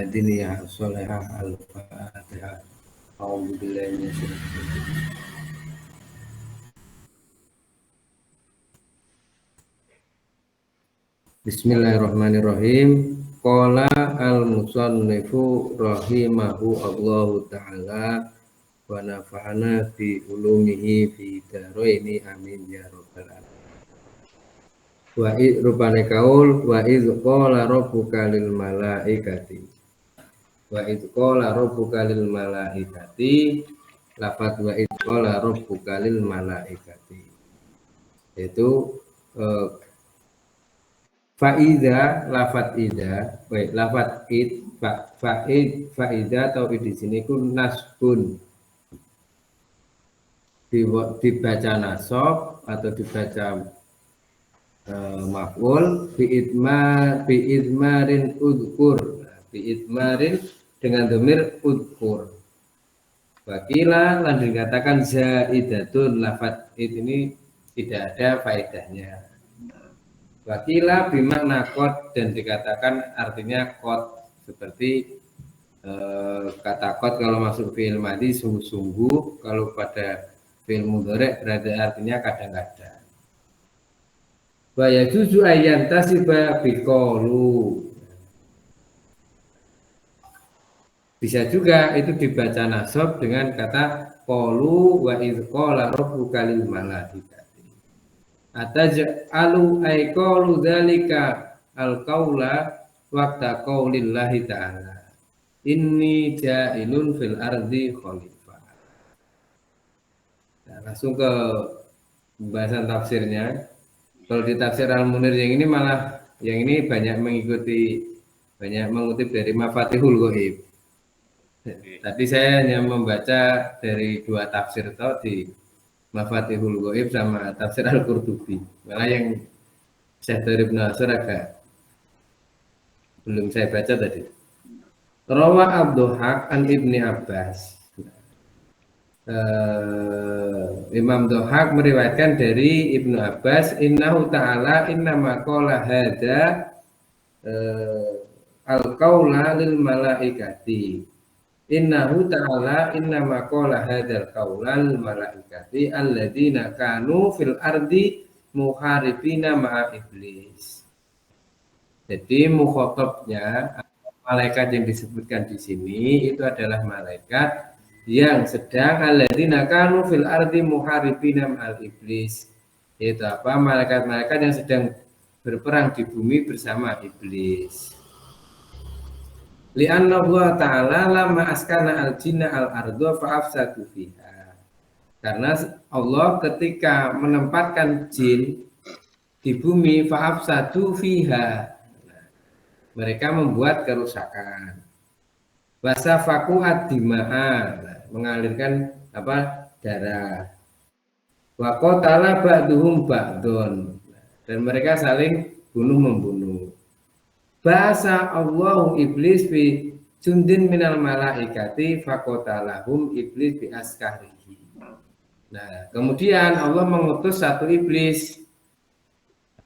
diniyah sholihah al-fatihah. A'udzubillahi minasyaitonir rajim. Bismillahirrahmanirrahim. Qala al-musannifu rahimahu Allahu ta'ala wa nafa'ana bi ulumihi fi daraini amin ya rabbal alamin. Wa rupane kaul wa iz qala rabbuka lil malaikati wa iz qala rabbuka lil malaikati lafaz wa iz qala rabbuka lil malaikati itu faida lafat ida, baik lafat id, faida atau di sini ku nasbun, dibaca nasab atau dibaca maf'ul biidmarin udkur, biidmarin dengan domir udkur. Wakila lan dikatakan zaidatun, lafat id ini tidak ada faedahnya. Wakila bimakna qad, dan dikatakan artinya qad, seperti kata qad kalau masuk fi'il madhi sungguh-sungguh, kalau pada fi'il mudhari' berarti artinya kadang-kadang. Wa yajuzu ayyan tasiba biqalu, bisa juga itu dibaca nasab dengan kata qalu wa idz qala rabbuka lil malaikati ataj'alu ay qaulu dzalika al-qaula waqta qaulillahi ta'ala inni ja'ilun fil ardi khalifah. Nah, langsung ke pembahasan tafsirnya. Kalau di tafsir Al-Munir yang ini malah yang ini banyak mengutip dari Mafatihul Ghaib. Tadi saya hanya membaca dari dua tafsir di Mafatihul Ghaib sama tafsir Al-Qurtubi. Malah yang Syekh Ibnu Nasr agak belum saya baca tadi. Rawa Abduhaq an Ibni Abbas. Imam Duhaq meriwayatkan dari Ibnu Abbas, innahu ta'ala innama qala hadza al-qaula lil malaikati. Innahu ta'ala innama qala hadzal qaula lil malaikati alladzina kanu fil ardi muharibina ma'a iblis. Jadi mukhatabnya malaikat yang disebutkan di sini itu adalah malaikat yang sedang alladzina kanu fil ardi muharibina ma'al iblis. Itu apa? Malaikat-malaikat yang sedang berperang di bumi bersama iblis. Li'anna Allah ta'ala lama askana al-jinna al-ardu fa'afsadu fiha. Karena Allah ketika menempatkan jin di bumi fa'afsadu fiha, mereka membuat kerusakan. Wasafaku ad-dima'a, mengalirkan darah. Wa qatala ba'duhum ba'dun, dan mereka saling bunuh-membunuh. Bahasa Allahu iblis bi jundin minal malaikati faqatalahum iblis bi askarihi. Nah, kemudian Allah mengutus satu iblis.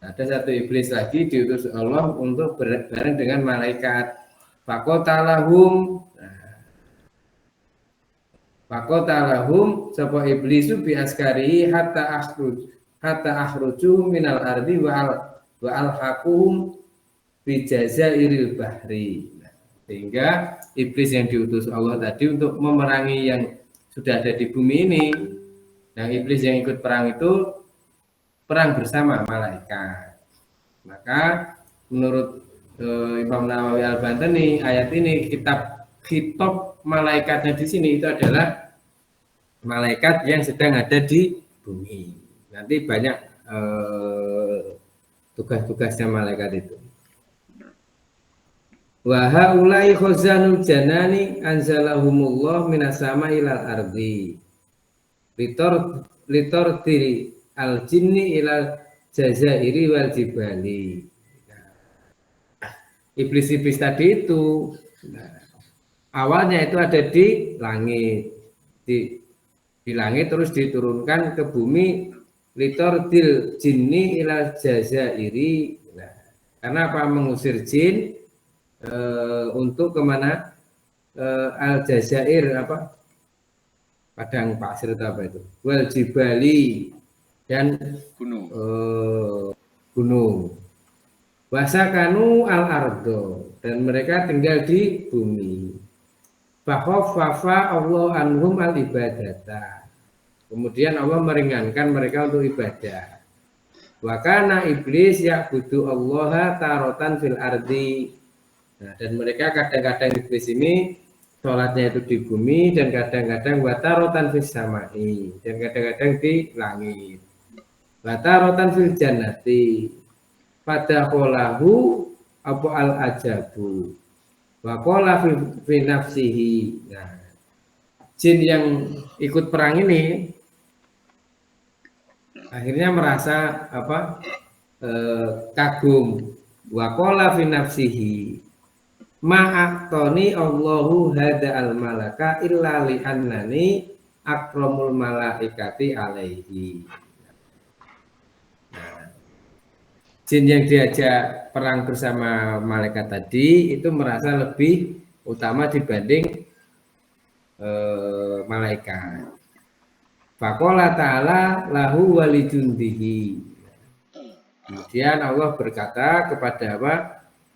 Ada satu iblis lagi diutus Allah untuk bareng dengan malaikat. Faqatalahum, faqatalahum sapa iblisu bi askarihi hatta akhruju minal ardi wa alhaquhum bi jazairil bahri. Sehingga iblis yang diutus Allah tadi untuk memerangi yang sudah ada di bumi ini. Nah, iblis yang ikut perang itu perang bersama malaikat. Maka menurut Imam Nawawi Al-Bantani, ayat ini kitab malaikatnya di sini itu adalah malaikat yang sedang ada di bumi. Nanti banyak tugas-tugasnya malaikat itu. Wa haula'i khazanul janani anzalahumullah minas sama'i ilal ardi litortiri al jinni ilal jazairi wal jibali. Iblis-iblis tadi itu awalnya itu ada di langit, di langit terus diturunkan ke bumi litortil jinni ilal jazairi. Karena apa? Mengusir jin untuk kemana? Aljazair apa? Padang pasir atau apa itu? Wal jibali dan gunung. Wasakanu al ardo dan mereka tinggal di bumi. Fakhaffafa Allah anhum al ibadata. Kemudian Allah meringankan mereka untuk ibadah. Wa kana iblis ya'budu Allah tarotan fil ardi. Nah, dan mereka kadang-kadang iblis ini sholatnya itu di bumi dan kadang-kadang wa tarotan fis samai dan kadang-kadang di langit. Wa tarotan fil jannati. Pada qolahu apa al ajabu. Wa qala fi nafsihi. Nah, jin yang ikut perang ini akhirnya merasa apa? Kagum. Wa qala fi nafsihi ma'aktoni Allahu hada al malaka illa li annani akramul malaikati alaihi. Nah, jin yang diajak perang bersama malaikat tadi itu merasa lebih utama dibanding malaikat. Faqala ta'ala lahu walijundihi. Kemudian Allah berkata kepada apa?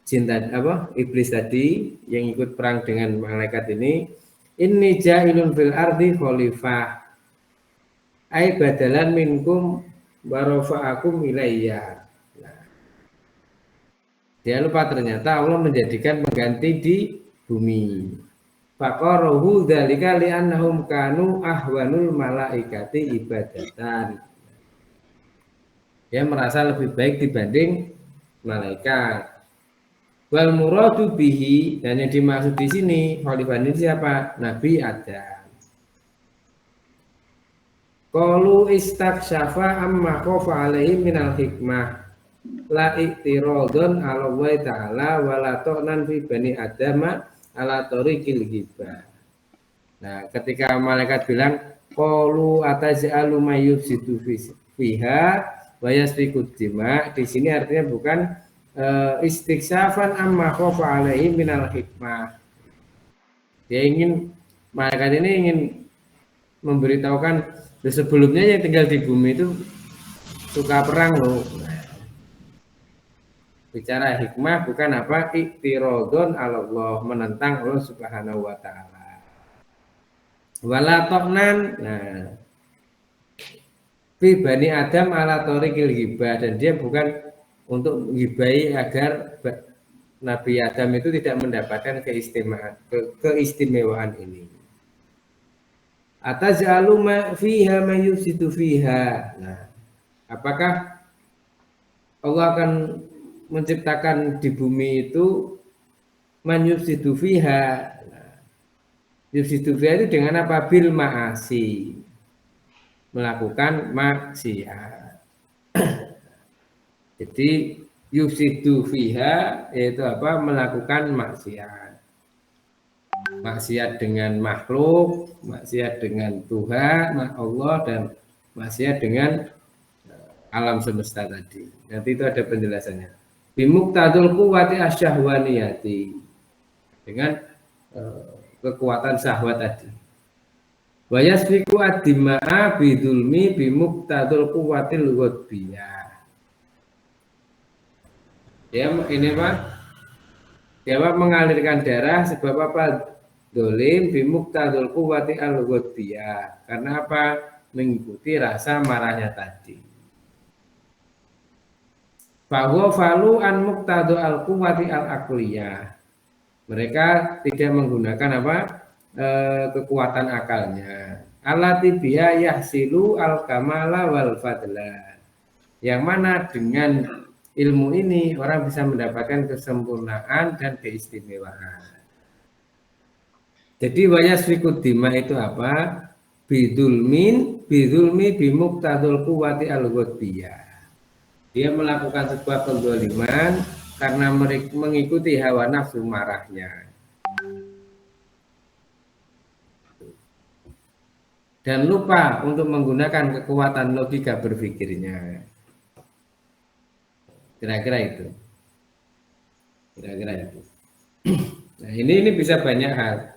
Jin tadi, apa? Iblis tadi yang ikut perang dengan malaikat ini, inni ja'ilun fil ardi khalifah. Ai badalan minkum wa rafa'akum ilayya. Nah, dia lupa ternyata Allah menjadikan pengganti di bumi. Faqarahu dzalika li'annahum kanu ahwanul malaikati ibadatan. Dia merasa lebih baik dibanding malaikat. Wal muradu bihi dan yang dimaksud di sini khalifah ini siapa? Nabi Adam. Qalu istakshafa amma khafa alaihi minal hikmah la i'tiradun 'ala Allah ta'ala wa la ta'nan fi bani adama ala tariqil ghibah. Nah, ketika malaikat bilang qalu ataj'alu may yufsidu fiha wa yasfiku dima, di sini artinya bukan istighsafan amma khafa alaihi minal hikmah. Dia ingin, malaikat ini ingin memberitahukan sebelumnya yang tinggal di bumi itu suka perang loh. Bicara hikmah bukan apa? Iktirodon Allah, menentang Allah subhanahu wa ta'ala. Wala to'nan, nah, fi bani Adam ala tariqil ghibah, dan dia bukan untuk menggibai agar Nabi Adam itu tidak mendapatkan keistimewaan ini. Ataz'alu ma fiha ma yufsidu fiha. Nah, apakah Allah akan menciptakan di bumi itu man yufsidu fiha? Nah, yufsidu fiha itu dengan apa? Bil ma'asi, melakukan maksiat. Jadi yufsidu fiha yaitu apa? Melakukan maksiat. Maksiat dengan makhluk, maksiat dengan Tuhan, Allah, dan maksiat dengan alam semesta tadi. Nanti itu ada penjelasannya. Bimuqtadul quwwati asyahwaniyati, dengan kekuatan syahwat tadi. Wa yasfiku ad-dima'a bidulmi bimuqtadul quwwatil ghadbiyah. Ya, ini Pak. Dia mengalirkan darah sebab apa? Dolim bimuqtadul quwwati al-ghadbiyah. Karena apa? Mengikuti rasa marahnya tadi. Bahwa falu an muqtadu al-quwwati al-aqliyah. Mereka tidak menggunakan apa? Kekuatan akalnya. Allati biha yahsilu al-kamala wal fadla. Yang mana dengan ilmu ini orang bisa mendapatkan kesempurnaan dan keistimewaan. Jadi wayasfikud dima itu apa? Bidulmi bimuqtadul quwwati al-ghadbiyah. Dia melakukan sebuah penzaliman karena mengikuti hawa nafsu marahnya. Dan lupa untuk menggunakan kekuatan logika berpikirnya. Kira-kira itu. Nah, ini bisa banyak hal.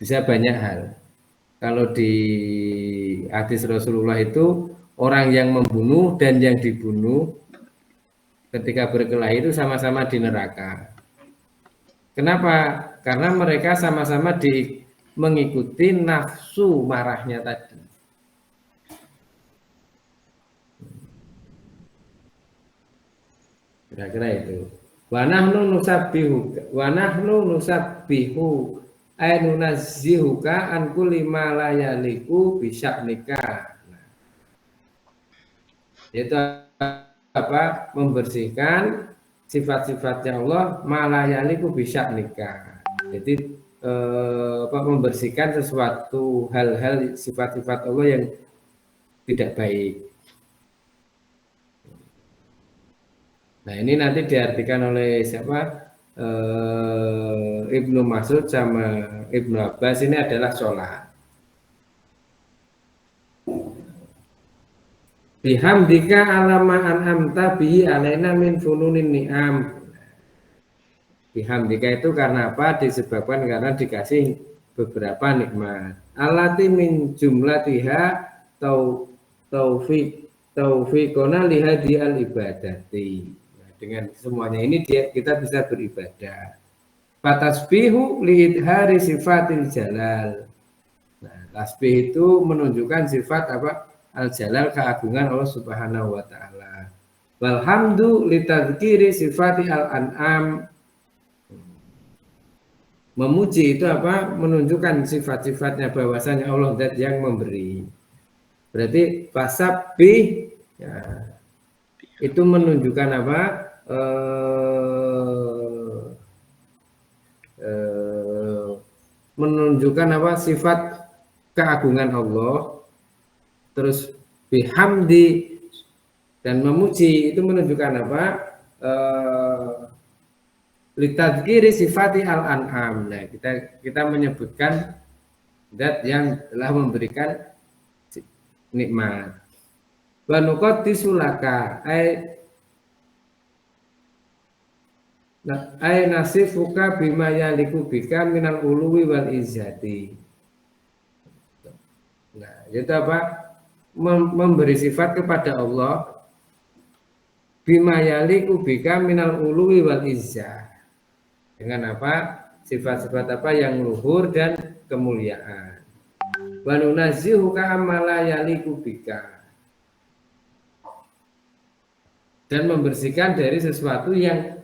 Bisa banyak hal. Kalau di hadis Rasulullah itu orang yang membunuh dan yang dibunuh ketika berkelahi itu sama-sama di neraka. Kenapa? Karena mereka sama-sama mengikuti nafsu marahnya tadi. Kira-kira itu. Wa nahnu nusabbihu ay nunazzihuka an kulli ma la yaliku bi sya'nika. Itu apa? Membersihkan sifat-sifatnya Allah malayaliku bisa nikah. Jadi membersihkan sesuatu hal-hal sifat-sifat Allah yang tidak baik. Nah, ini nanti diartikan oleh siapa? Ibnu Mas'ud sama Ibnu Abbas ini adalah sholat. Bihamdika alama an'amta bihi alaina min fununin ni'am. Bihamdika itu karena apa? Disebabkan karena dikasih beberapa nikmat. Alati min jumlatiha taufiqona lihadi al ibadati. Nah, dengan semuanya ini kita bisa beribadah. Fatasbihu liidhari sifatil jalal. Nah, tasbih itu menunjukkan sifat apa? Al-jalal, keagungan Allah Subhanahu wa taala. Walhamdu litadzkiri sifati al-an'am. Memuji itu apa? Menunjukkan sifat-sifatnya bahwasanya Allah zat yang memberi. Berarti fasabbih ya, itu menunjukkan apa? Menunjukkan apa? Sifat keagungan Allah. Terus bihamdi dan memuji itu menunjukkan apa? Litadzkiri sifati al-an'am. Nah, kita menyebutkan zat yang telah memberikan nikmat. Wa nuqaddisulaka ay nasifuka bima yaliku bika minal uluwi wal izzati. Nah, itu apa? Memberi sifat kepada Allah bima yaliku bika minal uluwi wal izzah. Dengan apa? Sifat-sifat apa yang luhur dan kemuliaan. Wa nunazzihuka amma la yaliku bika. Dan membersihkan dari sesuatu yang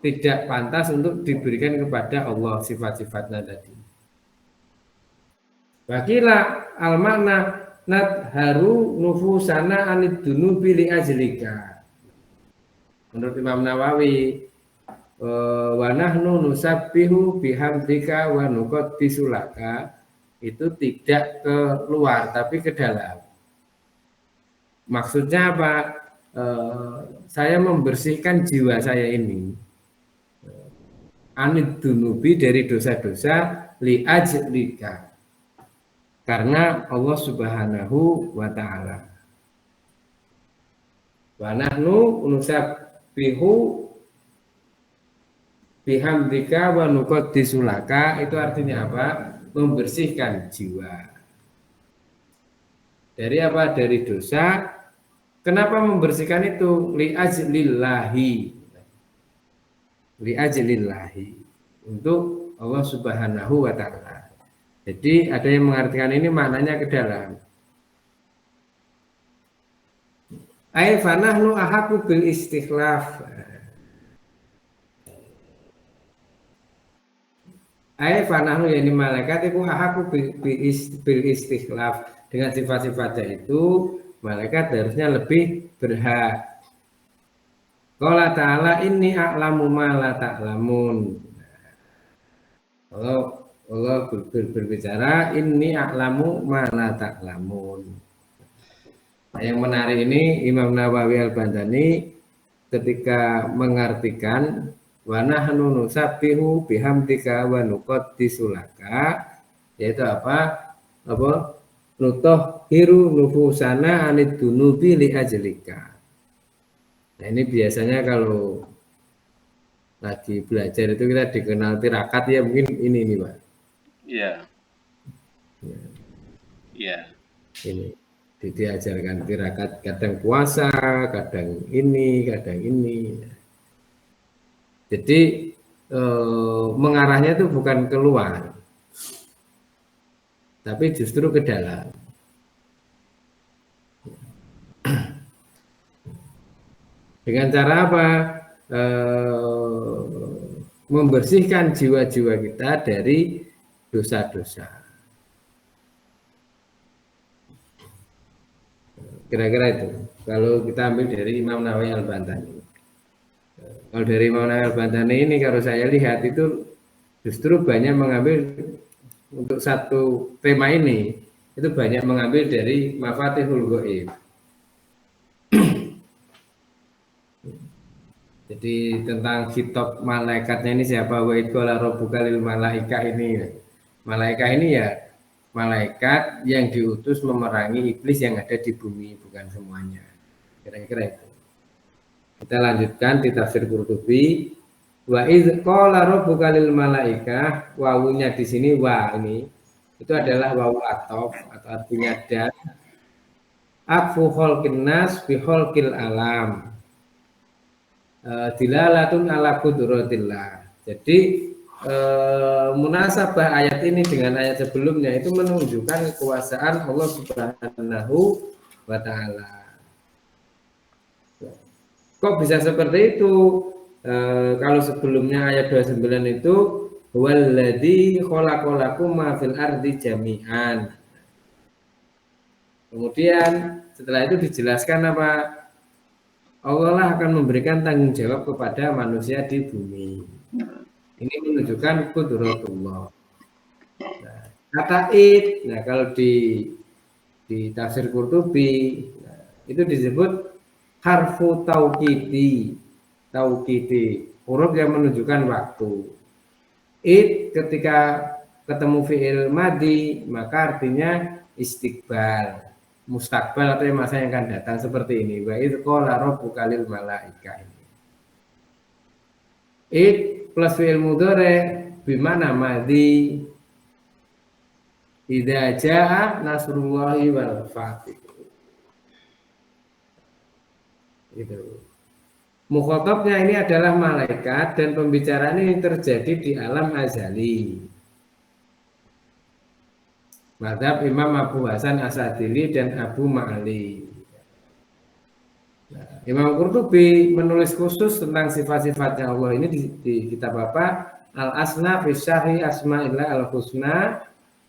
tidak pantas untuk diberikan kepada Allah sifat-sifatnya tadi. Wakila al-makna nadharu nufusana anid dunubi li ajlika. Menurut Imam Nawawi, wa nahnu nusabbihu bihamdika wa nuqaddisulaka itu tidak keluar tapi ke dalam. Maksudnya apa? Saya membersihkan jiwa saya ini anid dunubi dari dosa-dosa li ajlika karena Allah Subhanahu wa taala. Wa nahnu nusabbihu bihamdika wa nuqaddisulaka itu artinya apa? Membersihkan jiwa. Dari apa? Dari dosa. Kenapa membersihkan itu? Li'ajlillahi. Li'ajlillahi. Untuk Allah Subhanahu wa taala. Jadi ada yang mengartikan ini maknanya ke dalam. Ai fanahnu ahaku bil istikhlaf. Ai fanahnu yani malaikat itu ahaku bil istikhlaf. Dengan sifat-sifatnya itu malaikat harusnya lebih berhak. Qala ta'ala inni a'lamu ma la ta'lamun. Allah berbicara inni a'lamu ma la ta'lamun. Nah, yang menarik ini Imam Nawawi Al-Bandani ketika mengartikan wa nahnu nusabbihu bihamdika wa nuqaddisulaka yaitu apa? Nutahhiru nufusana anid dunubi li ajlika. Nah, ini biasanya kalau lagi belajar itu kita dikenal tirakat ya, mungkin ini Pak. Iya. Ya, Iya. ini diajarkan tirakat, kadang puasa, kadang ini, kadang ini. Jadi mengarahnya itu bukan keluar, tapi justru ke dalam. Dengan cara apa? Membersihkan jiwa-jiwa kita dari dosa-dosa. Kira-kira itu. Kalau kita ambil dari Imam Nawawi Al-Bantani. Kalau dari Imam Nawawi Al-Bantani ini kalau saya lihat itu justru banyak mengambil untuk satu tema ini, itu banyak mengambil dari Mafatihul Ghaib. Jadi tentang kitab malaikatnya ini siapa, wa idqala rabbuka lil malaika ini. Malaikat ini ya malaikat yang diutus memerangi iblis yang ada di bumi, bukan semuanya. Kira-kira itu. Kita lanjutkan di tafsir Qurtubi. Wa idz qala rabbuka lil malaikah, wawunya di sini wa ini itu adalah wawu athof atau artinya dan akfu khalqin nas bi khalqil alam. Dilalatun ala qudratillah. Jadi munasabah ayat ini dengan ayat sebelumnya itu menunjukkan kekuasaan Allah Subhanahu wa taala. Kok bisa seperti itu? Kalau sebelumnya ayat 29 itu walladzi khalaqalakum ma fil ardi jami'an. Kemudian setelah itu dijelaskan apa? Allah lah akan memberikan tanggung jawab kepada manusia di bumi. Ini menunjukkan qudratullah. Nah, kata id, nah kalau di tafsir Qurtubi, nah, itu disebut harfu taukidi, huruf yang menunjukkan waktu. Id ketika ketemu fi'il madi, maka artinya istiqbal, mustakbal atau masa yang akan datang seperti ini. Wa idz qala rabbuka lil malaika ini. Id plus fi'il mudhari bimana madi. Idza jaa nasrullahi wal fath. Gitu. Mukhatabnya ini adalah malaikat dan pembicaraan ini terjadi di alam azali. Mazhab Imam Abu Hasan Asadili dan Abu Ma'ali. Nah, Imam Qurtubi menulis khusus tentang sifat-sifatnya Allah ini di kitab apa? Al-Asna fi Syarhi Asma'illah Al-Husna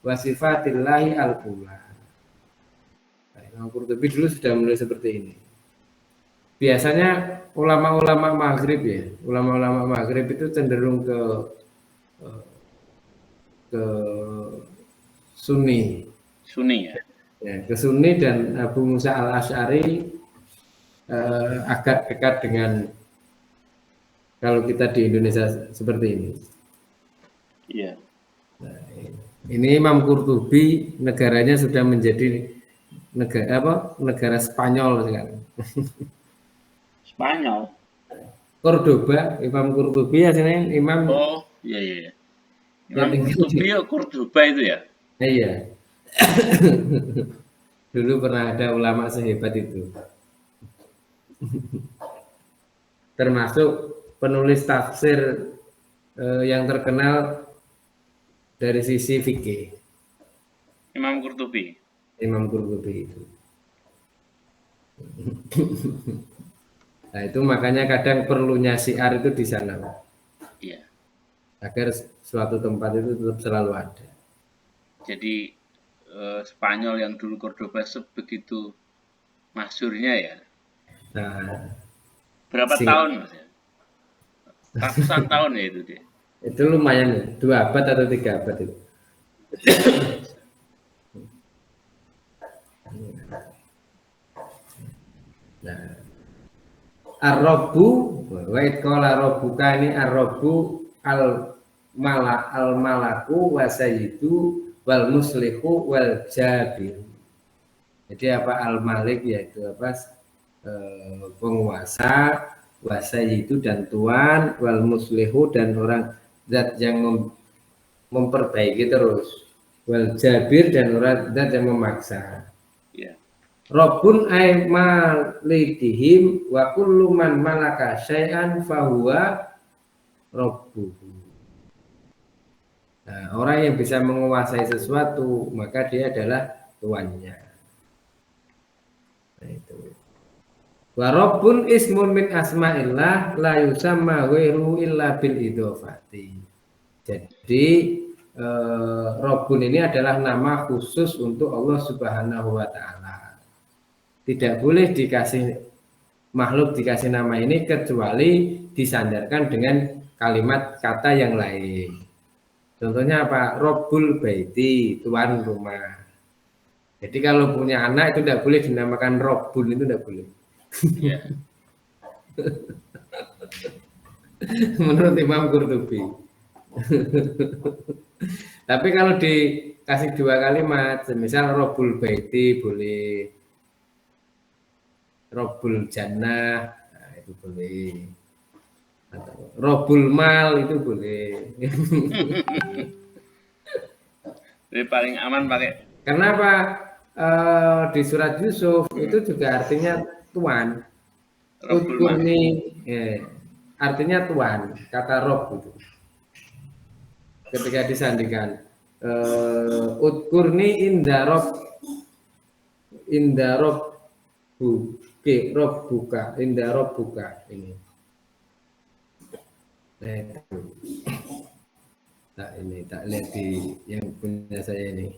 wa Sifatillahi Al-Ula. Nah, Imam Qurtubi dulu sudah menulis seperti ini. Biasanya ulama-ulama Maghrib ya, ulama-ulama Maghrib itu cenderung ke Sunni. Sunni ya. Ya, ke Sunni dan Abu Musa Al-Asy'ari agak dekat dengan kalau kita di Indonesia seperti ini. Iya. Nah, ini Imam Qurtubi negaranya sudah menjadi negara Spanyol sekarang. Spanyol. Cordoba, Imam Qurtubi aslinya Imam. Oh, iya iya. Imam Qurtubi ya Cordoba itu ya. Iya. Dulu pernah ada ulama sehebat itu. Termasuk penulis tafsir yang terkenal dari sisi fikih. Imam Qurtubi. Imam Qurtubi itu. Nah itu makanya kadang perlunya syiar itu di sana. Iya. Agar suatu tempat itu tetap selalu ada. Jadi Spanyol yang dulu Cordoba sebegitu masyhurnya ya. Nah, berapa tahun Mas ya? Ratusan tahun ya itu dia. Itu lumayan ya, 2 abad atau 3 abad itu. Nah, ar-rabbu wa itqala rabbuka ini ar-rabbu al-malaku wa sayyidu wal muslihu wal jabir. Jadi apa al-malik yaitu apa penguasa, wasayyidu dan tuan, wal muslihu dan orang zat yang memperbaiki terus, wal jabir dan orang zat yang memaksa. Ya. Rabbun ay malikihim wa kullu man malaka syai'an fahuwa rabbuhu. Nah, orang yang bisa menguasai sesuatu maka dia adalah tuannya. Nah, itu. Wa rabbun ismun min asma'illah la yusamma ghairu illa bil idhofati. Jadi Rabbun ini adalah nama khusus untuk Allah Subhanahu wa taala. Tidak boleh dikasih makhluk dikasih nama ini kecuali disandarkan dengan kalimat kata yang lain. Contohnya apa? Robbul baiti, tuan rumah. Jadi kalau punya anak itu tidak boleh dinamakan Robbun, itu tidak boleh. Ya. Menurut Imam Qurtubi. Tapi kalau dikasih dua kalimat, misal Robbul baiti boleh, Robbul jannah, nah, itu boleh. Atau Robbul mal itu boleh. Jadi paling aman pakai Kenapa di surat Yusuf itu juga artinya tuan. Rabbul Mas. Udkurni artinya tuan, kata Rob itu. Ketika disandingkan Udkurni indarob Rob buka indarob buka ini. Nah, itu. Nah, ini tak lihat di yang punya saya ini.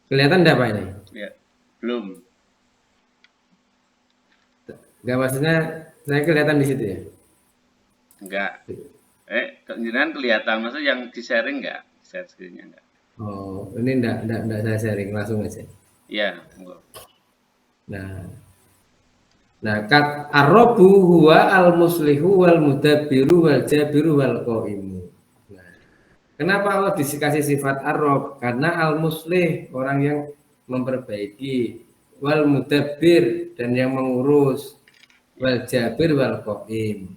Kelihatan enggak Pak ini? Ya. Belum. Enggak, maksudnya saya kelihatan di situ ya? Enggak. Keinginan kelihatan, maksud yang di-sharing enggak? Share screen-nya enggak? Oh, ini enggak saya sharing, langsung aja. Iya, monggo. Nah, kat arrobu huwa al muslihu wal mudabbiru wal jabiru wal qaimu. Nah, kenapa Allah dikasih sifat arrob? Karena al muslih orang yang memperbaiki, wal mudabbir dan yang mengurus, wal jabir wal qaim.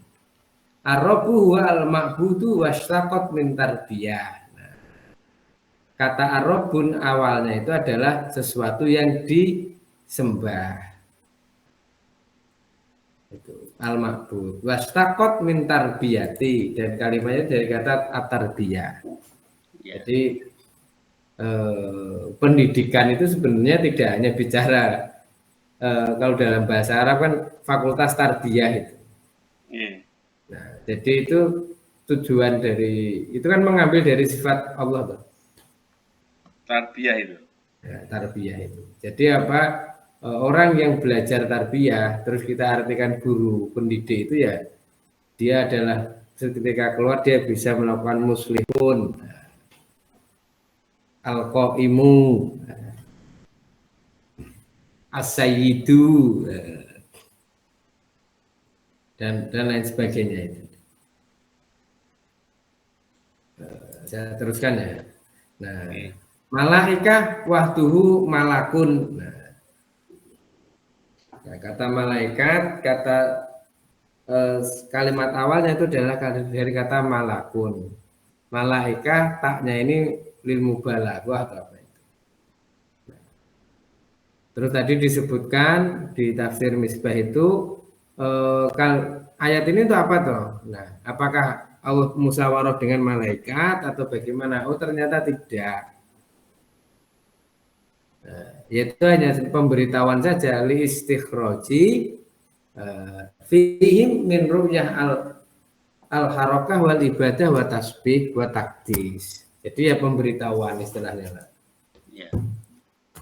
Arrobu huwa al ma'budu washtaqat min tarbiyah. Nah, kata arrobun awalnya itu adalah sesuatu yang disembah. Itu al-ma'bud wastaqat min tarbiyati, dan kalimatnya dari kata at-tarbiyah. Ya. Jadi pendidikan itu sebenarnya tidak hanya bicara kalau dalam bahasa Arab kan fakultas tarbiyah itu. Iya. Nah, jadi itu tujuan dari itu kan mengambil dari sifat Allah tuh. Tarbiyah itu. Ya, tarbiyah itu. Jadi apa? Orang yang belajar tarbiyah terus kita artikan guru pendidik itu ya dia adalah ketika keluar dia bisa melakukan muslihun, al-qaimu, as-sayyidu, dan lain sebagainya itu. Saya teruskan ya. Nah, malaikah wahduhu malakun. Nah, kata malaikat, kata kalimat awalnya itu adalah dari kata malakun. Malaikah taknya ini lil mubalaghah atau apa itu. Terus tadi disebutkan di tafsir Misbah itu ayat ini itu apa toh? Nah, apakah Allah musyawarah dengan malaikat atau bagaimana? Oh, ternyata tidak. Yaitu hanya pemberitahuan saja li istikhroji fihim min ru'yah al harakah wal ibadah wa tasbih wa takdis. Jadi ya pemberitahuan istilahnya lah. Ya.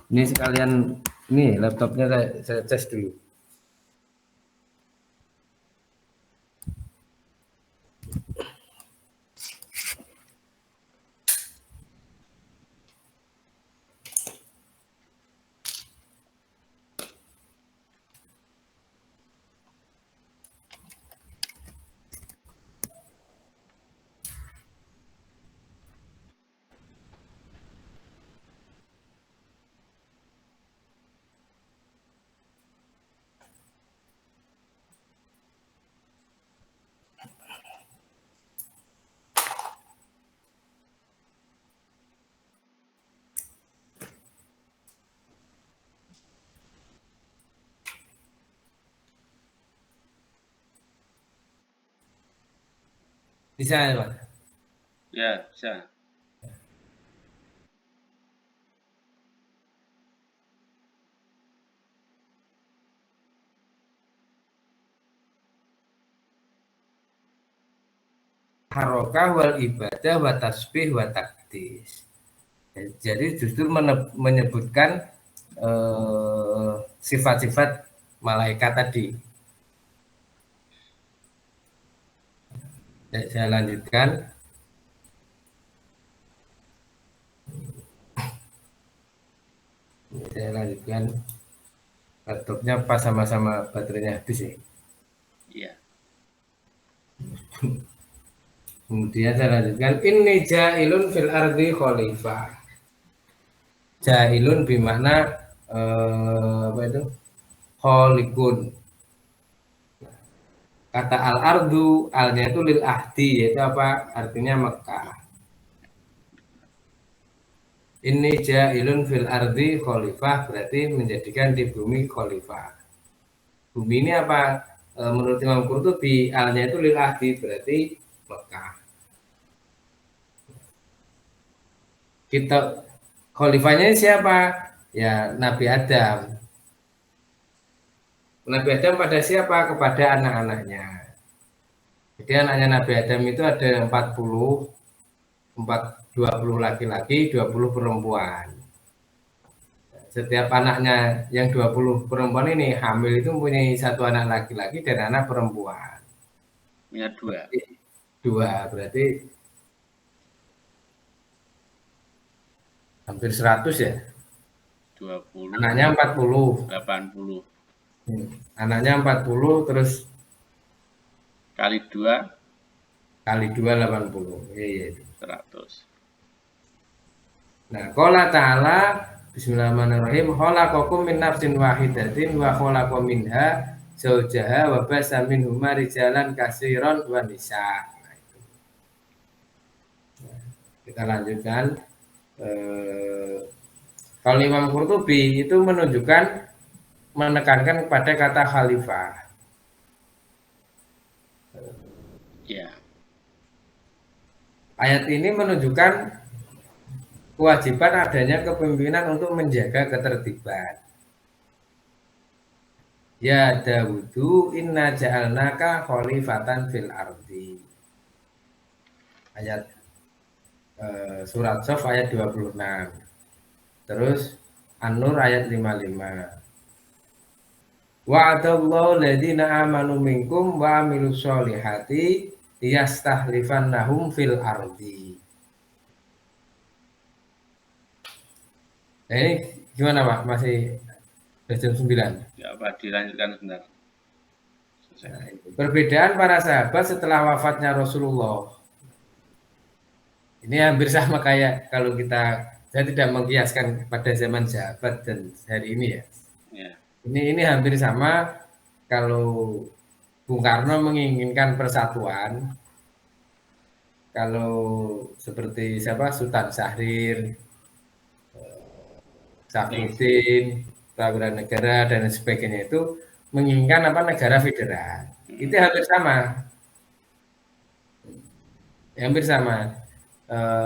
Ini sekalian nih laptopnya saya cas dulu. Bisa ya, Pak? Ya, bisa. Harokah wal ibadah wa tasbih wa takdis. Jadi justru menyebutkan sifat-sifat malaikat tadi. Saya lanjutkan. Saya lanjutkan. Laptopnya pas sama-sama baterainya habis ya. Iya. Kemudian saya lanjutkan. Inni ja'ilun fil ardi khalifah. Ja'ilun bermakna apa itu? Kholikun. Kata al-ardu, alnya itu lil ahdi, yaitu apa? Artinya Mekah. Ini ja'ilun fil ardi khalifah, berarti menjadikan di bumi khalifah. Bumi ini apa? Menurut Imam Qurtubi, alnya itu lil ahdi, berarti Mekah. Kita khalifahnya siapa? Ya Nabi Adam. Nabi Adam pada siapa? Kepada anak-anaknya. Jadi anaknya Nabi Adam itu ada 20 laki-laki, 20 perempuan. Setiap anaknya yang 20 perempuan ini hamil itu mempunyai satu anak laki-laki dan anak perempuan. Punya 2. Berarti 2, berarti hampir 100 ya. 20. Anaknya 40. 80. Anaknya 40 terus Kali 2. kali 2 80. Iya. 100. Nah, qala ta'ala bismillahirrahmanirrahim khalaqakum min nafsin wahidatin wa khalaqa minha zaujaha wa basa minhuma rijalan katsiran wa nisa. Kita lanjutkan. Kalau Imam Qurtubi itu menunjukkan menekankan kepada kata khalifah. Ya. Ayat ini menunjukkan kewajiban adanya kepemimpinan untuk menjaga ketertiban. Ya Dawudu inna ja'alnaka khalifatan fil ardi. Ayat surat Shaf ayat 26. Terus An-Nur ayat 55. Wa'adallahu alladziina aamanu minkum wa 'amilus sholihati yastahlifannahum fil ardi. Nah, ini gimana Pak? Masih jam 9? Ya, Pak, dilanjutkan sebentar. Nah, perbedaan para sahabat setelah wafatnya Rasulullah. Ini hampir sama kayak kalau saya tidak mengkiaskan pada zaman sahabat dan hari ini ya. Ya. Ini hampir sama kalau Bung Karno menginginkan persatuan. Kalau seperti siapa Sultan Syahrir, Safruddin, Perwira Negara dan sebagainya itu menginginkan apa negara federal. Itu hampir sama. Hampir sama.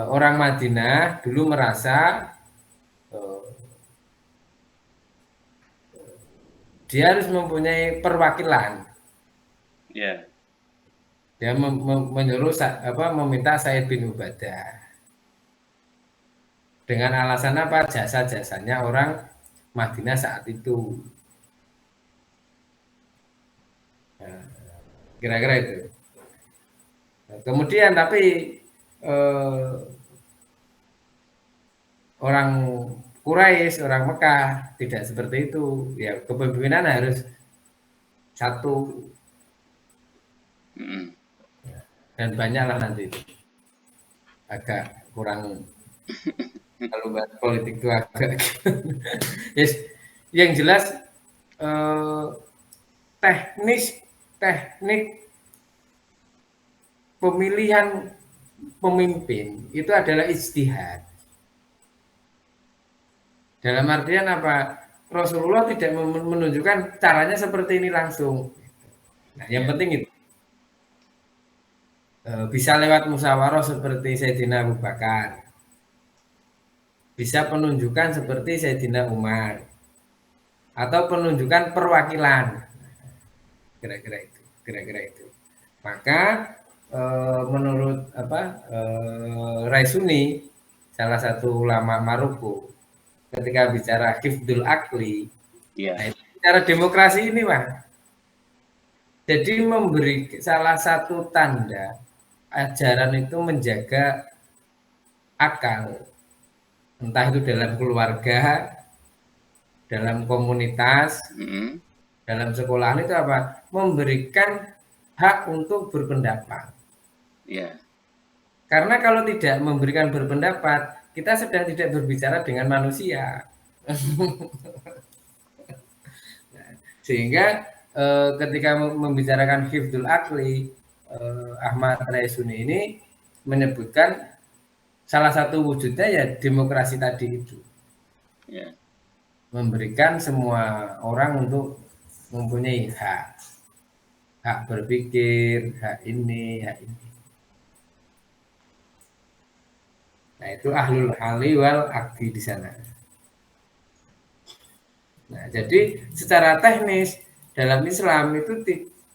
Orang Madinah dulu merasa dia harus mempunyai perwakilan. Ya. Dia menyuruh meminta Said bin Ubadah. Dengan alasan apa? Jasa-jasanya orang Madinah saat itu. Nah, kira-kira itu. Nah, kemudian tapi orang Quraisy, orang Mekah tidak seperti itu. Ya kepemimpinan harus satu. Dan banyaklah nanti itu. Agak kurang kalau bahas politik itu agak yes. Yang jelas teknik pemilihan pemimpin itu adalah ijtihad. Dalam artian apa? Rasulullah tidak menunjukkan caranya seperti ini langsung. Nah, yang penting itu bisa lewat musyawarah seperti Sayyidina Abu Bakar, bisa penunjukan seperti Sayyidina Umar, atau penunjukan perwakilan, kira-kira itu. Maka menurut Raisuni, salah satu ulama Maroko, ketika bicara hifdzul akli, nah itu bicara demokrasi ini, Pak. Jadi memberi salah satu tanda ajaran itu menjaga akal, entah itu dalam keluarga, dalam komunitas, dalam sekolahan itu apa? Memberikan hak untuk berpendapat. Karena kalau tidak memberikan berpendapat, kita sedang tidak berbicara dengan manusia. Sehingga ketika membicarakan hifdzul akli, Ahmad Raisuni ini menyebutkan salah satu wujudnya ya demokrasi tadi itu. Memberikan semua orang untuk mempunyai hak berpikir, hak ini, hak ini. Nah, itu ahlul hali wal aqdi di sana. Nah, jadi secara teknis dalam Islam itu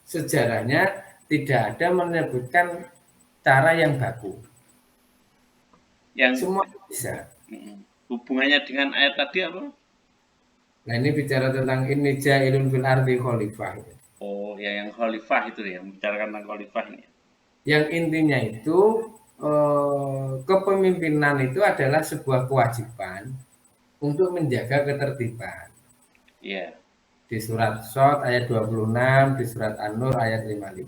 sejarahnya tidak ada menyebutkan cara yang baku. Yang semua bisa. Hubungannya dengan ayat tadi apa? Nah, ini bicara tentang ini ja'ilun fil ardi khalifah. Oh, ya yang khalifah itu ya, membicarakan tentang khalifah ini. Yang intinya itu kepemimpinan itu adalah sebuah kewajiban untuk menjaga ketertiban. Iya. Di surat Shad ayat 26, di surat An-Nur ayat 55.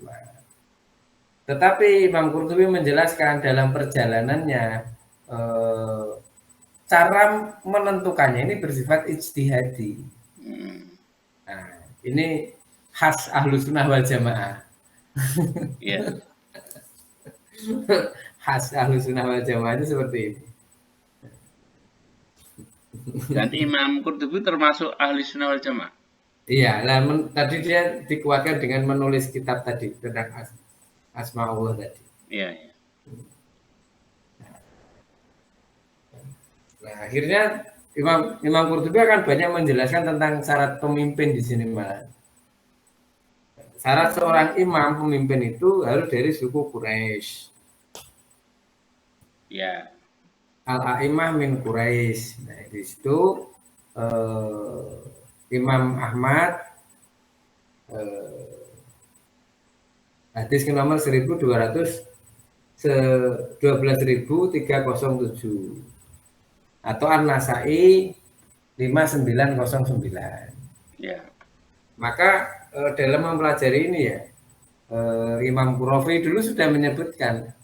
Tetapi Imam Qurtubi menjelaskan dalam perjalanannya cara menentukannya ini bersifat ijtihadi. Nah, ini khas Ahlus Sunnah wal Jamaah. Iya. Khas Ahlus Sunnah wal Jamaah itu seperti ini. Dan Imam Qurtubi termasuk ahli sunnah wal jamaah. Iya, tadi dia dikuatkan dengan menulis kitab tadi tentang asma Allah tadi. Iya. Nah, akhirnya Imam Qurtubi akan banyak menjelaskan tentang syarat pemimpin di sini, malah. Syarat seorang imam pemimpin itu harus dari suku Quraisy. Ya. Al-A'imah min Quraisy. Nah, di situ Imam Ahmad hadis ke nomor 12.307 atau An-Nasai 5909. Ya. Maka dalam mempelajari ini ya, Imam Qurafi dulu sudah menyebutkan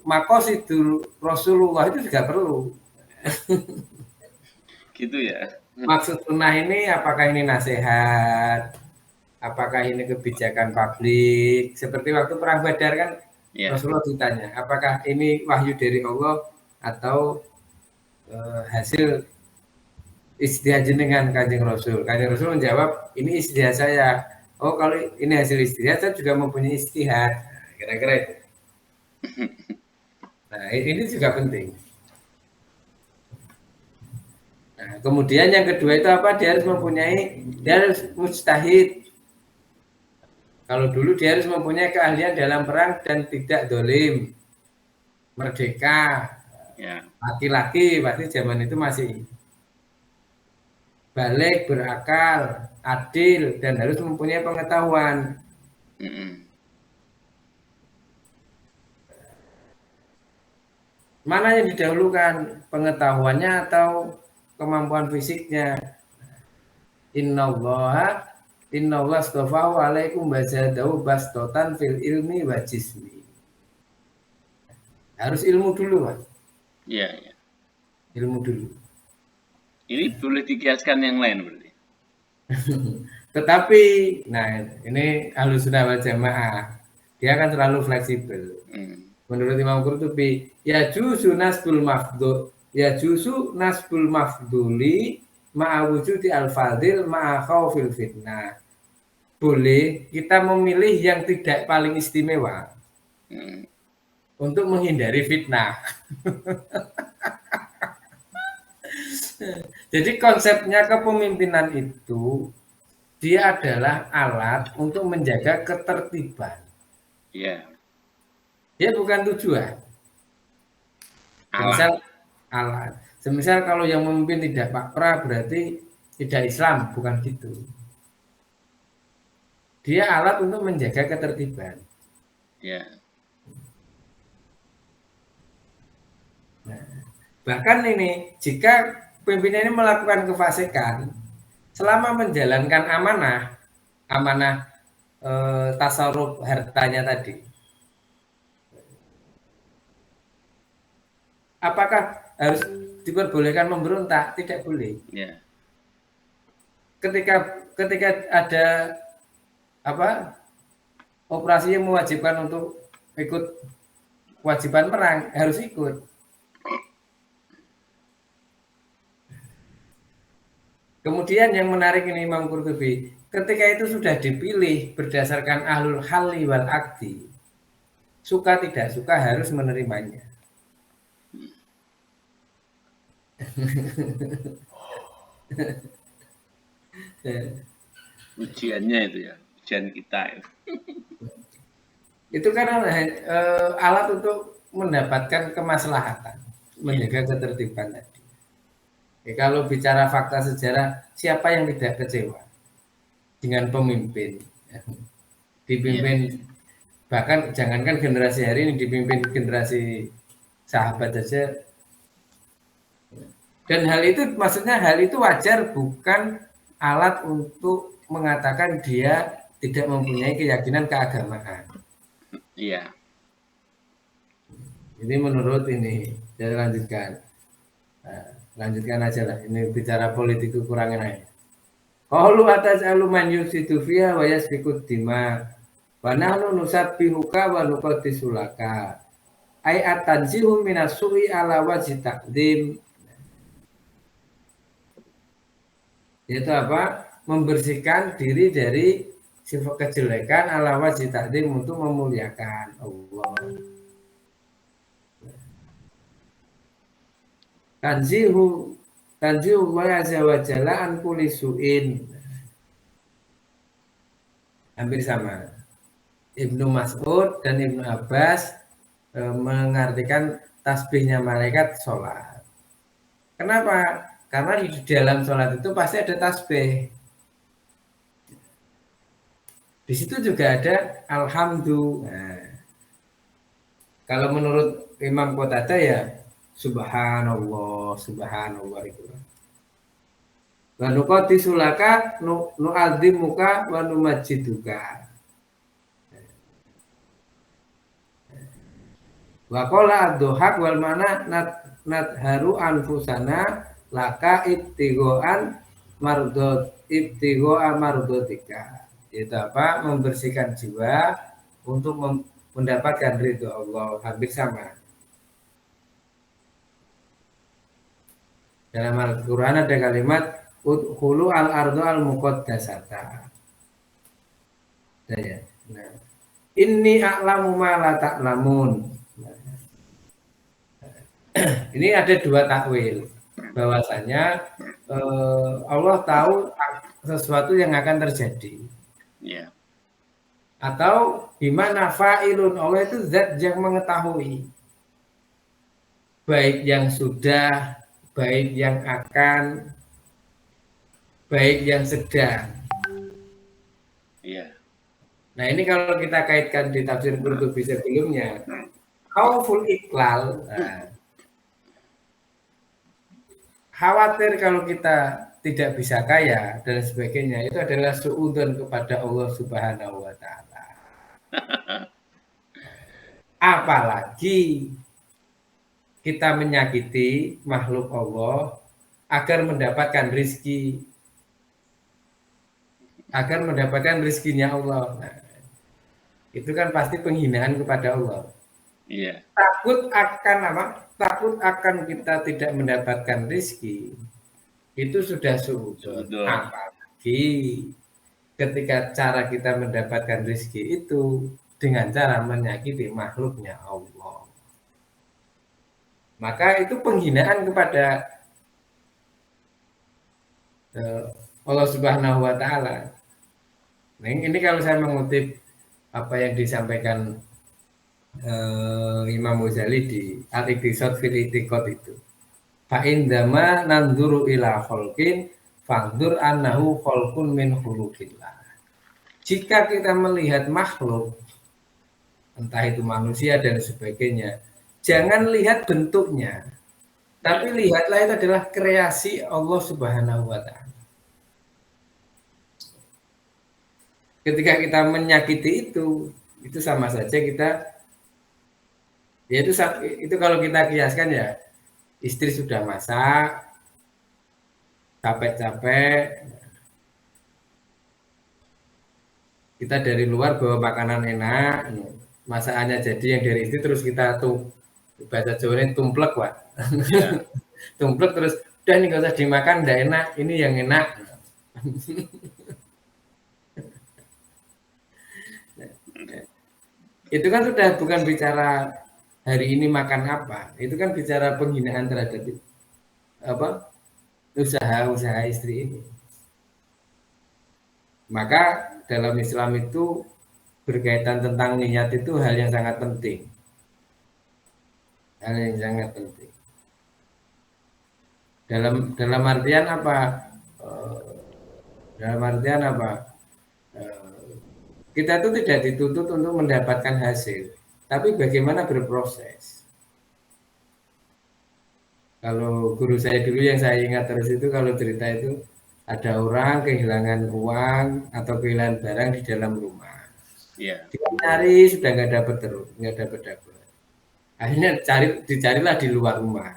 maqasidul Rasulullah itu juga perlu. Gitu ya. Maksud sunnah ini apakah ini nasihat, apakah ini kebijakan publik, seperti waktu perang Badar kan Rasulullah ditanya, apakah ini wahyu dari Allah atau hasil ijtihad dengan Kanjeng Rasul. Kanjeng Rasul menjawab, ini ijtihad saya. Oh, kalau ini hasil ijtihad, saya juga mempunyai ijtihad. Kira-kira itu. Nah, ini juga penting. Nah, kemudian yang kedua itu apa? Dia harus mujtahid. Kalau dulu dia harus mempunyai keahlian dalam perang dan tidak dolim. Merdeka. Laki-laki, pasti zaman itu masih balik, berakal, adil, dan harus mempunyai pengetahuan. Mana yang didahulukan, pengetahuannya atau kemampuan fisiknya? Innallaha astafahu alaikum bazadahu bastotan fil ilmi wa jismi. Harus ilmu dulu, Mas. Iya. Ilmu dulu. Ini boleh dikiaskan yang lain berarti. Tetapi, nah ini Ahlus Sunnah wal Jamaah, dia akan selalu fleksibel. Menurut Imam Qurtubi, ya juzu nasbul mafduli ma'a wujudi al-fadil ma'a khawfil fitnah. Boleh kita memilih yang tidak paling istimewa, untuk menghindari fitnah. Jadi konsepnya kepemimpinan itu dia adalah alat untuk menjaga ketertiban. Iya. Dia bukan tujuan. Alat. Semisal alat. Semisal kalau yang memimpin tidak pakra berarti tidak Islam, bukan gitu. Dia alat untuk menjaga ketertiban. Ya. Nah, bahkan ini jika pimpinan ini melakukan kefasikan selama menjalankan amanah tasarruf hartanya tadi, apakah harus diperbolehkan memberontak? Tidak boleh. Ya. Ketika ada operasi yang mewajibkan untuk ikut kewajiban perang, harus ikut. Kemudian yang menarik ini Imam Qurtubi, ketika itu sudah dipilih berdasarkan ahlul halli wal akdi, suka tidak suka harus menerimanya. Ujiannya itu ya, ujian kita itu. Itu karena alat untuk mendapatkan kemaslahatan, menjaga ketertiban tadi. Ya, kalau bicara fakta sejarah, siapa yang tidak kecewa dengan pemimpin? Dipimpin, bahkan jangankan generasi hari ini, dipimpin generasi sahabat saja. Dan hal itu, maksudnya hal itu wajar, bukan alat untuk mengatakan dia tidak mempunyai keyakinan keagamaan. Iya. Ini menurut ini, saya lanjutkan. Nah, lanjutkan aja lah, ini bicara politik kekurangan aja. Qalu atajalu man yufsidu fiha wa yasfiku dima wa nahnu nusabbihuka wa nuqaddisu laka ay atanzihu minas su'i ala wajhi taqdim. Yaitu apa? Membersihkan diri dari sifat kejelekan ala wajhi taqdim, untuk memuliakan Allah. Tanzihu wa azza wa jalla an kulli su'in. Hampir sama. Ibnu Mas'ud dan Ibnu Abbas mengartikan tasbihnya malaikat sholat. Kenapa? Karena di dalam sholat itu pasti ada tasbih. Di situ juga ada alhamdulillah. Nah, kalau menurut Imam Qatadah ya subhanallah, subhanallah itu. Wa nuqaddisu laka nu'adzimuka wa numajiduka. Wa qala ad-duhak wal mana nadharu anfusana laka ibtigoan ibtigoa mardotika. Itu apa? Membersihkan jiwa untuk mendapatkan ridho Allah. Hampir sama. Dalam Al-Quran ada kalimat udkhulu al-ardu al-muqaddasata. Nah, inni a'lamu ma la ta'lamun. Ini ada dua takwil, bahwasanya Allah tahu sesuatu yang akan terjadi. Ya. Atau bimana fa'ilun, Allah itu zat yang mengetahui, baik yang sudah, baik yang akan, baik yang sedang. Iya. Nah ini kalau kita kaitkan di tafsir Qurtubi sebelumnya, khauful iqlal, khawatir kalau kita tidak bisa kaya dan sebagainya, itu adalah suudzon kepada Allah Subhanahu wa Ta'ala. Apalagi kita menyakiti makhluk Allah agar mendapatkan rizki, agar mendapatkan rizkinya Allah. Nah, itu kan pasti penghinaan kepada Allah. Iya. Takut akan apa? Takut akan kita tidak mendapatkan rizki, itu sudah suudzon. Apalagi ketika cara kita mendapatkan rizki itu dengan cara menyakiti makhluknya Allah. Maka itu penghinaan kepada Allah Subhanahu wa taala. Nah, ini kalau saya mengutip apa yang disampaikan Imam Ghazali di Al-Iqtisad fil I'tiqad itu. Fa indama nanzuru ila khalqin fanzur annahu khalqun min khuluqillah. Jika kita melihat makhluk, entah itu manusia dan sebagainya, jangan lihat bentuknya, tapi lihatlah itu adalah kreasi Allah Subhanahu wa taala. Ketika kita menyakiti itu sama saja kita, ya itu kalau kita kiaskan ya, istri sudah masak, capek-capek, kita dari luar bawa makanan enak, masakannya jadi yang dari istri, terus kita tuh bahasa Jawanya tumplek, Pak. Ya. Tumplek terus udah nih gak usah dimakan, nggak enak, ini yang enak. Itu kan sudah bukan bicara hari ini makan apa, itu kan bicara penghinaan terhadap apa usaha istri ini. Maka dalam Islam itu berkaitan tentang niat itu hal yang sangat penting. Hal yang sangat penting. Dalam artian apa? Dalam artian apa? Kita itu tidak dituntut untuk mendapatkan hasil, tapi bagaimana berproses. Kalau guru saya dulu yang saya ingat terus itu kalau cerita itu ada orang kehilangan uang atau kehilangan barang di dalam rumah. Iya. Dia cari sudah nggak dapat terus, nggak dapat. Akhirnya dicarilah di luar rumah.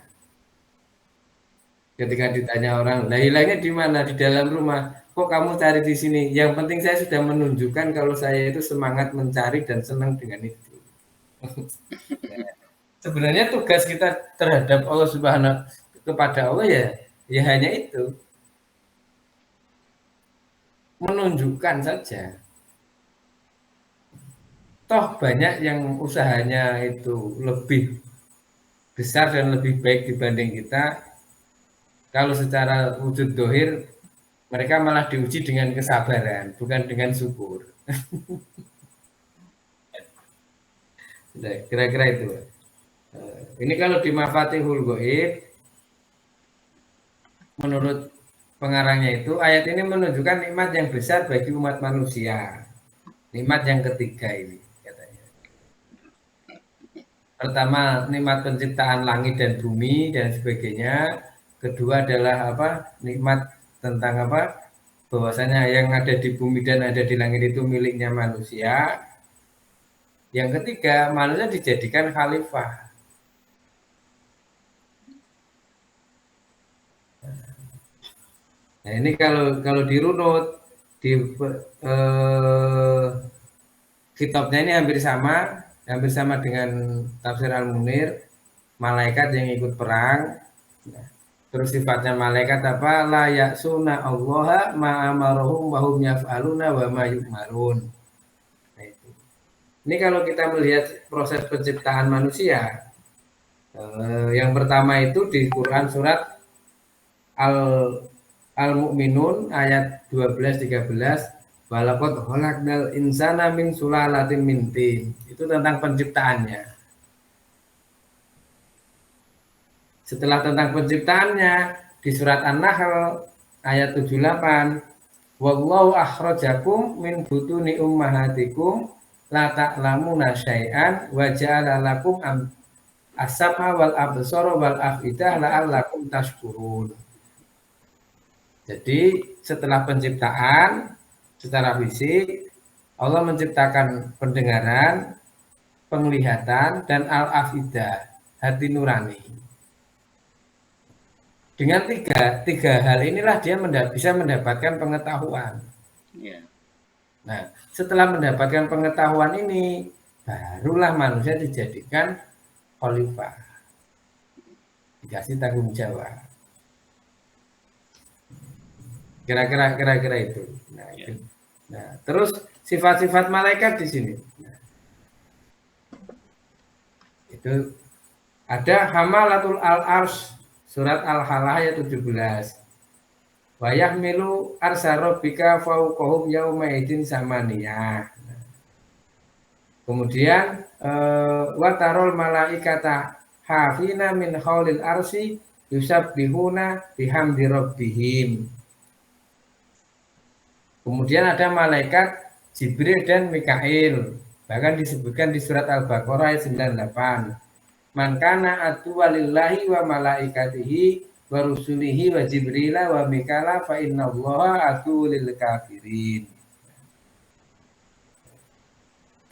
Ketika ditanya orang, lah hilangnya di mana? Di dalam rumah. Kok kamu cari di sini? Yang penting saya sudah menunjukkan kalau saya itu semangat mencari dan senang dengan itu. Sebenarnya tugas kita terhadap Allah Subhanahu kepada Allah ya hanya itu. Menunjukkan saja. Toh banyak yang usahanya itu lebih besar dan lebih baik dibanding kita. Kalau secara wujud dohir mereka malah diuji dengan kesabaran, bukan dengan syukur. Kira-kira itu. Ini kalau di Mafatihul Ghaib, menurut pengarangnya itu, ayat ini menunjukkan nikmat yang besar bagi umat manusia. Nikmat yang ketiga ini, katanya. Pertama, nikmat penciptaan langit dan bumi dan sebagainya. Kedua adalah apa? Nikmat tentang apa? Bahwasanya yang ada di bumi dan ada di langit itu miliknya manusia. Yang ketiga, manusia dijadikan khalifah. Nah, ini kalau dirunut di kitabnya ini hampir sama dengan tafsir Al-Munir, malaikat yang ikut perang. Terus sifatnya malaikat apa? La ya'suna Allah ma amarahum wa hum yaf'aluna wa ma yu'marun. Nah, itu. Ini kalau kita melihat proses penciptaan manusia, yang pertama itu di Quran surat Al-Mu'minun ayat 12-13, walaqad khalaqnal insana min sulalatin min tin. Itu tentang penciptaannya. Setelah tentang penciptaannya di surat An-Nahl ayat 78, wallahu akhrajakum min butuni ummahatikum la ta'lamuna syai'an wa ja'ala lakum as-sam'a wal absara wal afidah la'allakum tashkurun. Jadi setelah penciptaan secara fisik, Allah menciptakan pendengaran, penglihatan, dan al-afidah, hati nurani. Dengan tiga hal inilah dia bisa mendapatkan pengetahuan. Yeah. Nah, setelah mendapatkan pengetahuan ini, barulah manusia dijadikan khalifah, dikasih tanggung jawab. Kira-kira itu. Nah, terus sifat-sifat malaikat di sini. Itu ada Hamalatul Al-Ars surat Al-Halah ayat 17. Wa yahmilu arsy rabbika fawqahum yauma idzin samaniyah. Kemudian wa tarol malaikata hafina min haulil arsy yusabbihuna bihamdi rabbihim. Kemudian ada malaikat Jibril dan Mikail. Bahkan disebutkan di surat Al-Baqarah ayat 98. Man kana atuwa lillahi wa malaikatihi wa rusulihi wa jibrila wa mikala fa innallaha atu lil kafirin.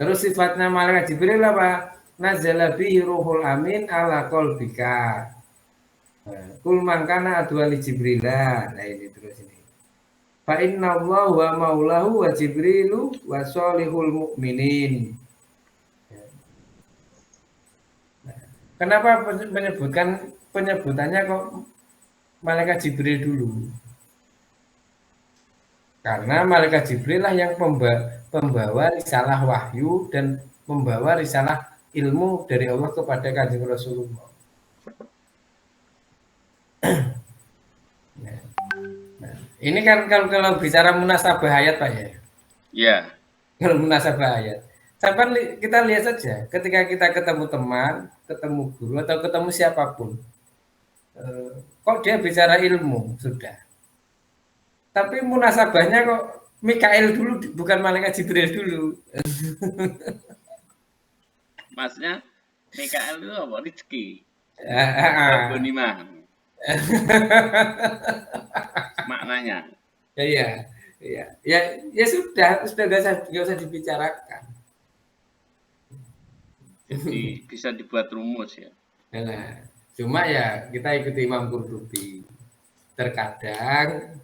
Terus sifatnya malaikat Jibril apa? Nazala bihi ruhul amin ala qalbika. Kul man kana atuwa li jibrila. Nah ini terus ini. Fa innallaha wa maulahu wa jibrilu wa sholihul mu'minin. Kenapa penyebutannya kok malaikat Jibril dulu? Karena malaikat Jibril lah yang pembawa risalah wahyu dan membawa risalah ilmu dari Allah kepada Kanjeng Rasulullah. Nah, ini kan kalau bicara munasabah ayat Pak ya. Ya. Kalau munasabah ayat. Sampai kita lihat saja ketika kita ketemu teman, ketemu guru atau ketemu siapapun, kok dia bicara ilmu sudah. Tapi munasabahnya kok Mikail dulu bukan malaikat Jibril dulu. Maksudnya Mikail itu apa? Rezeki. Gonimah. Maknanya. Iya. Ya sudah gak usah dibicarakan. Jadi bisa dibuat rumus ya. Nah, cuma ya kita ikuti Imam Qurtubi. Terkadang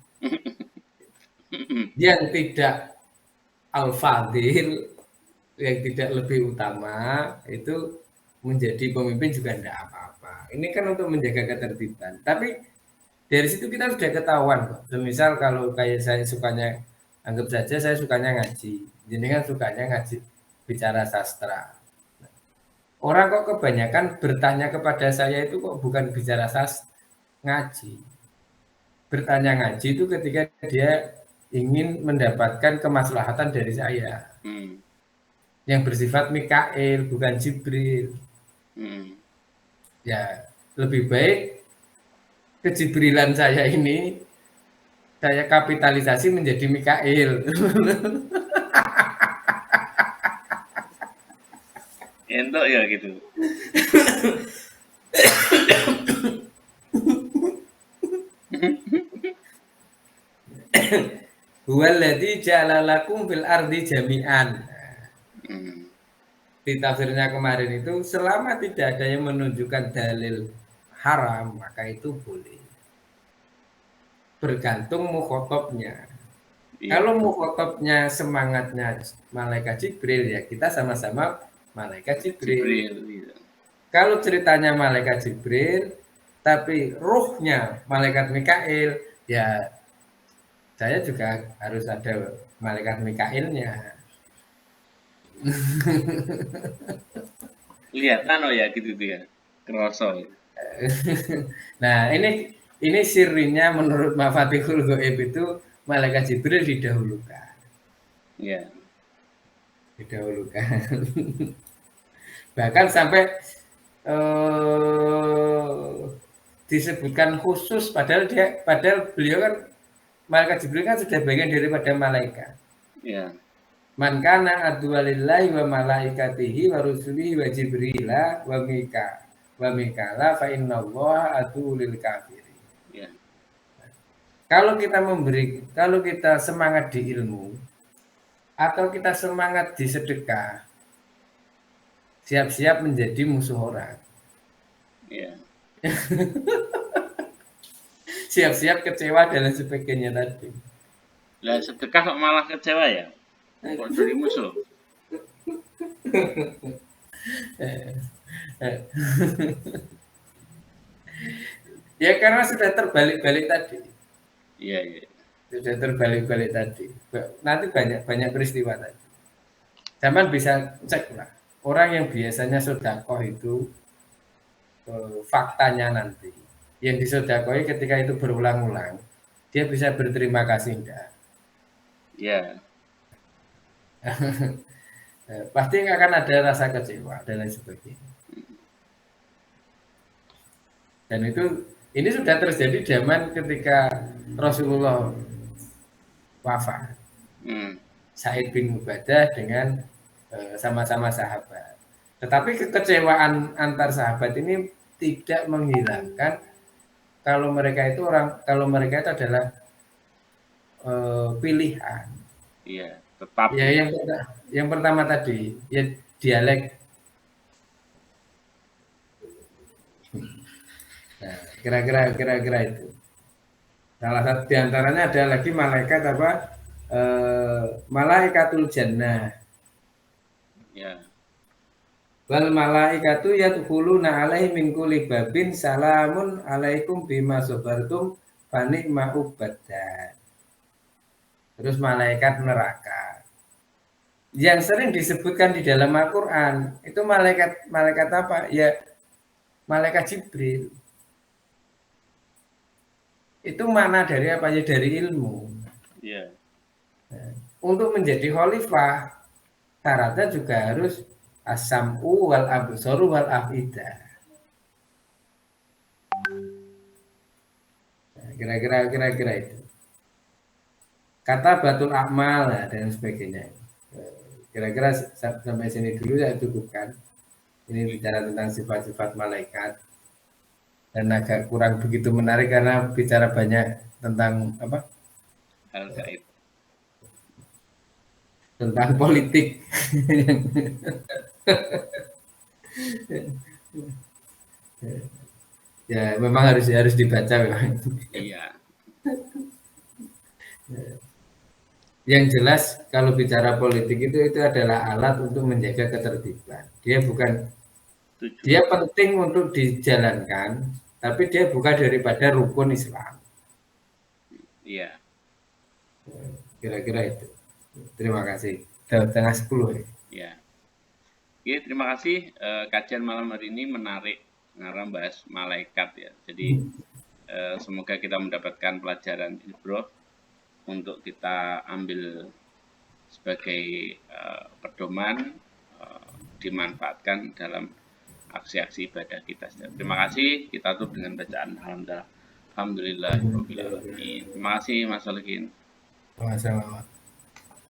yang tidak al-fadil, yang tidak lebih utama itu menjadi pemimpin juga tidak apa-apa. Ini kan untuk menjaga ketertiban. Tapi dari situ kita sudah ketahuan kok. Misal kalau kayak saya sukanya, anggap saja saya sukanya ngaji. Jadi kan sukanya ngaji bicara sastra. Orang kok kebanyakan bertanya kepada saya itu kok bukan bicara ngaji. Bertanya ngaji itu ketika dia ingin mendapatkan kemaslahatan dari saya. Yang bersifat Mikail, bukan Jibril. Ya, lebih baik kejibrilan saya ini saya kapitalisasi menjadi Mikail. Entuk ya gitu. Huwallazi ja'ala lakum fil ardi jami'an. Di tafsirnya kemarin itu selama tidak ada yang menunjukkan dalil haram maka itu boleh. Bergantung mukhotabnya. Kalau mukhotabnya semangatnya malaikat Jibril ya kita sama-sama malaikat Jibril. Kalau ceritanya malaikat Jibril, tapi ruhnya malaikat Mikail, ya saya juga harus ada malaikat Mikailnya. Kelihatan ya gitu ya, kerosol. Nah ini sirinya menurut Mafatihul Ghaib itu malaikat Jibril didahulukan. Ya. Didahulukan. Bahkan sampai disebutkan khusus padahal beliau kan malaikat Jibril kan sudah bagian daripada malaikat. Ya. Man kana adwalillahi wa malaikatihi wa rusulihi wa jibrila wa mikala fa innallaha atulil kafirin. Ya. Kalau kita semangat di ilmu atau kita semangat di sedekah, siap-siap menjadi musuh orang. Ya. Siap-siap kecewa dan sebagainya tadi. Lah sedekah kok malah kecewa ya? Kok jadi musuh? Ya karena sudah terbalik-balik tadi. Iya. Sudah terbalik-balik tadi. Nanti banyak peristiwa tadi. Zaman bisa cek lah. orang yang biasanya sedekah itu faktanya nanti yang disedekoi ketika itu berulang-ulang dia bisa berterima kasih enggak? Ya, Pasti akan ada rasa kecewa dan lain sebagainya. Dan itu ini sudah terjadi zaman ketika Rasulullah wafat. hmm, Sa'id bin Ubadah dengan sama-sama sahabat. Tetapi kekecewaan antar sahabat ini tidak menghilangkan kalau mereka itu adalah pilihan. iya, tetap Ya gitu. yang pertama tadi ya dialek. Nah, kira-kira itu. Salah satu diantaranya ada lagi malaikat apa? Malaikatul Jannah. Ya, Wal malaikatu yadkhuluna alaihi min kulli babin salamun alaikum bima sabartum fa ni'ma ubadan. Terus malaikat neraka. Yang sering disebutkan di dalam Al-Qur'an itu malaikat apa? Ya malaikat Jibril. Itu mana dari apa ya dari ilmu. iya, Untuk menjadi khalifah syaratnya juga harus as-sam'u wal absaru wal afidah. Nah, kira-kira itu. Kata batul akmal dan sebagainya. Kira-kira sampai sini dulu ya cukupkan. Ini bicara tentang sifat-sifat malaikat dan agak kurang begitu menarik karena bicara banyak tentang apa? hal gaib. Tentang politik. Ya memang harus dibaca memang. Iya, Yang jelas kalau bicara politik itu adalah alat untuk menjaga ketertiban. Dia tujuh. penting untuk dijalankan, tapi dia bukan daripada rukun Islam. Iya, Kira-kira itu. Terima kasih. Tengah 10 ya. iya. Oke, terima kasih. Kajian malam hari ini menarik karena bahas malaikat ya. Jadi semoga kita mendapatkan pelajaran ibroh untuk kita ambil sebagai pedoman, dimanfaatkan dalam aksi-aksi ibadah kita. Terima kasih. Kita tutup dengan bacaan alhamdulillah. Alhamdulillahirobbilalamin. Terima kasih Mas Solihin. Sama-sama.